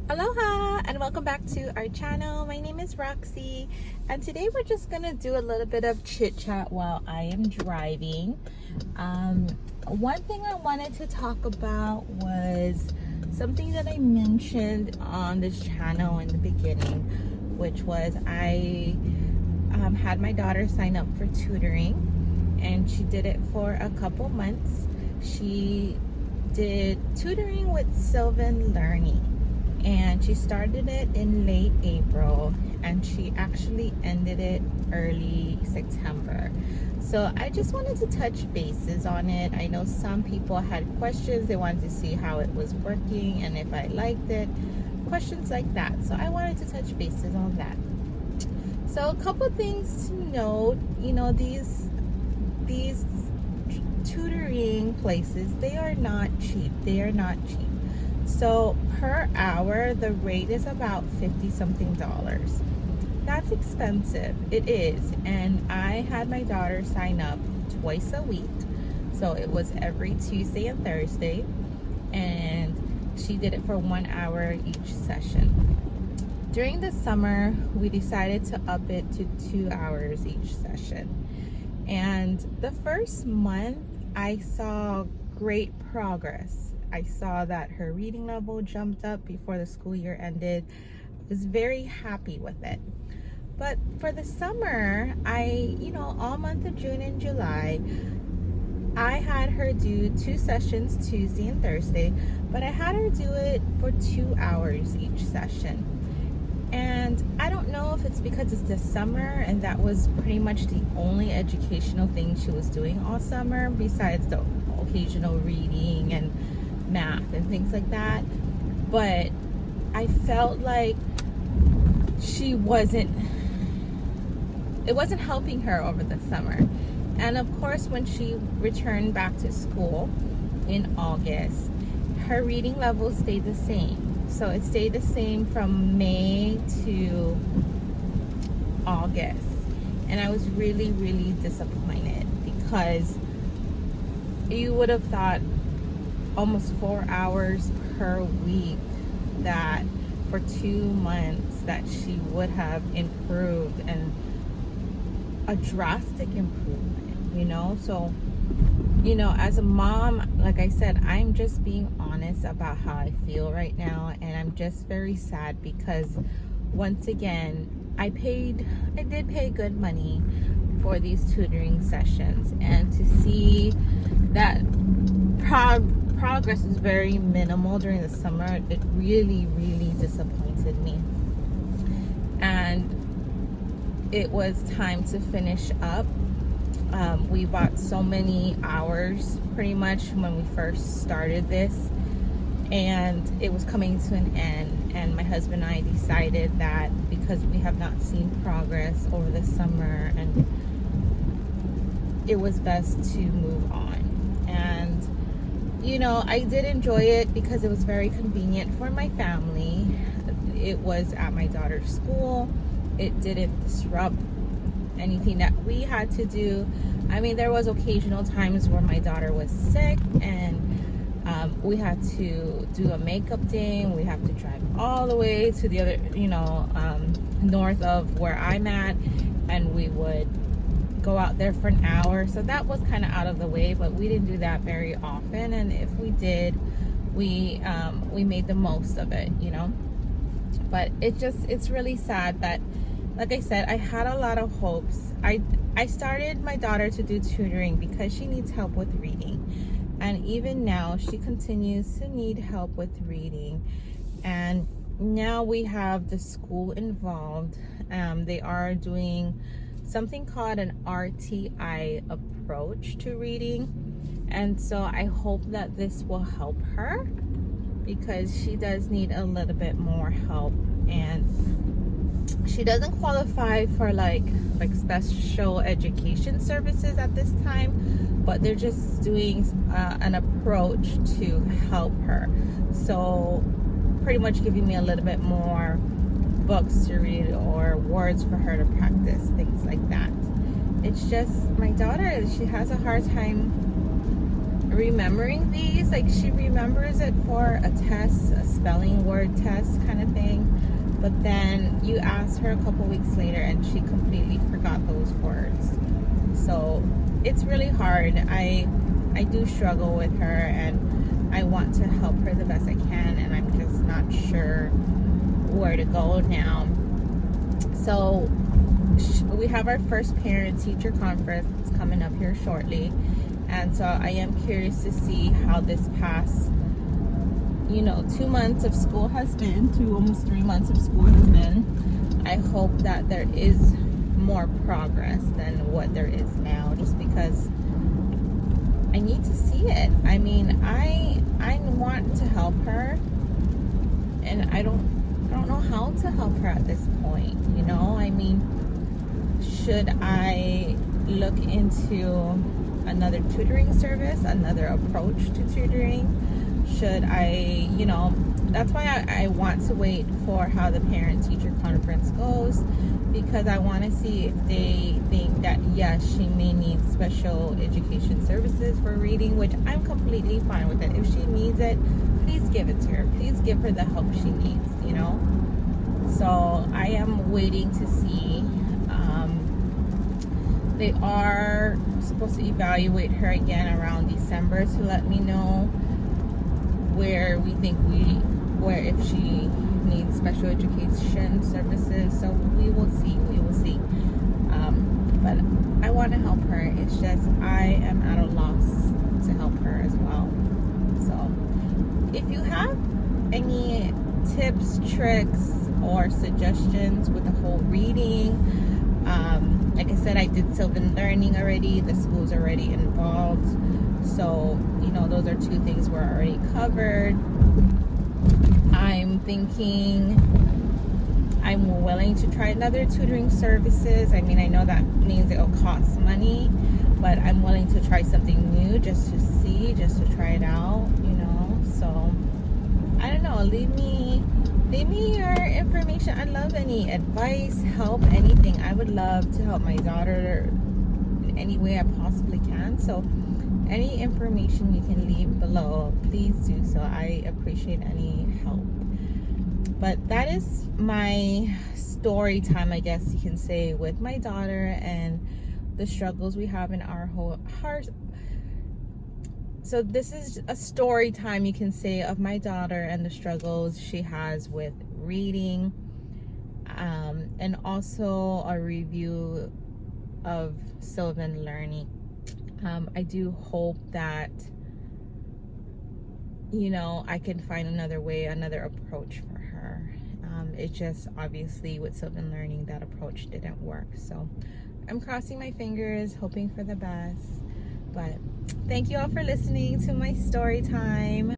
Aloha and welcome back to our channel. My name is Roxy and today we're just gonna do a little bit of chit chat while I am driving. One thing I wanted to talk about was something that I mentioned on this channel in the beginning, which was I had my daughter sign up for tutoring, and she did it for a couple months. She did tutoring with Sylvan Learning, and she started it in late April and she actually ended it early September. So I just wanted to touch bases on it. I know some people had questions. They wanted to see how it was working and if I liked it, questions like that. So I wanted to touch bases on that. So a couple things to note, these tutoring places, they are not cheap. So per hour, the rate is about $50 something. That's expensive. It is. And I had my daughter sign up twice a week. So it was every Tuesday and Thursday. And she did it for 1 hour each session. During the summer, we decided to up it to 2 hours each session. And the first month, I saw great progress. I saw that her reading level jumped up before the school year ended. I was very happy with it. But for the summer, all month of June and July, I had her do 2 sessions, Tuesday and Thursday, but I had her do it for 2 hours each session. And I don't know if it's because it's the summer and that was pretty much the only educational thing she was doing all summer, besides the occasional reading and math and things like that. But I felt like it wasn't helping her over the summer. And of course, when she returned back to school in August, her reading level stayed the same. So it stayed the same from May to August. And I was really, really disappointed, because you would have thought almost 4 hours per week, that for 2 months that she would have improved, and a drastic improvement, so as a mom, like I said, I'm just being honest about how I feel right now, and I'm just very sad because, once again, I did pay good money for these tutoring sessions, and to see that progress is very minimal during the summer, it really, really disappointed me. And it was time to finish up. We bought so many hours pretty much when we first started this, and it was coming to an end, and my husband and I decided that because we have not seen progress over the summer, and it was best to move on. And I did enjoy it because it was very convenient for my family. It was at my daughter's school. It didn't disrupt anything that we had to do. I mean, there was occasional times where my daughter was sick, and we had to do a makeup day, and we have to drive all the way to the other, north of where I'm at, and we would go out there for an hour. So that was kind of out of the way, but we didn't do that very often, and if we did, we made the most of it, but it's really sad that, like I said, I had a lot of hopes. I started my daughter to do tutoring because she needs help with reading, and even now she continues to need help with reading. And now we have the school involved. They are doing something called an RTI approach to reading, and so I hope that this will help her, because she does need a little bit more help, and she doesn't qualify for like special education services at this time, but they're just doing an approach to help her. So pretty much giving me a little bit more books to read or words for her to practice, things like that. It's just my daughter, she has a hard time remembering these. Like, she remembers it for a test, a spelling word test kind of thing, but then you ask her a couple weeks later and she completely forgot those words. So it's really hard. I do struggle with her, and I want to help her the best I can, and I'm just not sure where to go now. So we have our first parent-teacher conference coming up here shortly, and so I am curious to see how this past 2 months of school has been, almost 3 months of school has been. I hope that there is more progress than what there is now, just because I need to see it. I mean, I want to help her, and I don't know how to help her at this point. I mean, should I look into another tutoring service, another approach to tutoring? Should I, that's why I want to wait for how the parent-teacher conference goes, because I want to see if they think that, yes, she may need special education services for reading, which I'm completely fine with it. If she needs it, please give it to her. Please give her the help she needs, So I am waiting to see. They are supposed to evaluate her again around December to let me know where we think if she needs special education services. So we will see. But I want to help her. It's just I am at a loss to help her as well. So if you have any tips, tricks, or suggestions with the whole reading, like I said, I did Sylvan Learning already. The school's already involved. So, those are 2 things we're already covered. I'm thinking I'm willing to try another tutoring services. I mean, I know that means it'll cost money, but I'm willing to try something new just to see, just to try it out, So, I don't know. Leave me your information. I love any advice, help, anything. I would love to help my daughter in any way I possibly can. So any information you can leave below, please do so. I appreciate any help. But that is my story time, I guess you can say, with my daughter and the struggles we have in our whole heart. So this is a story time, you can say, of my daughter and the struggles she has with reading, and also a review of Sylvan Learning. I do hope that I can find another way, another approach for her. It just, obviously, with Sylvan Learning, that approach didn't work. So I'm crossing my fingers, hoping for the best. But thank you all for listening to my story time.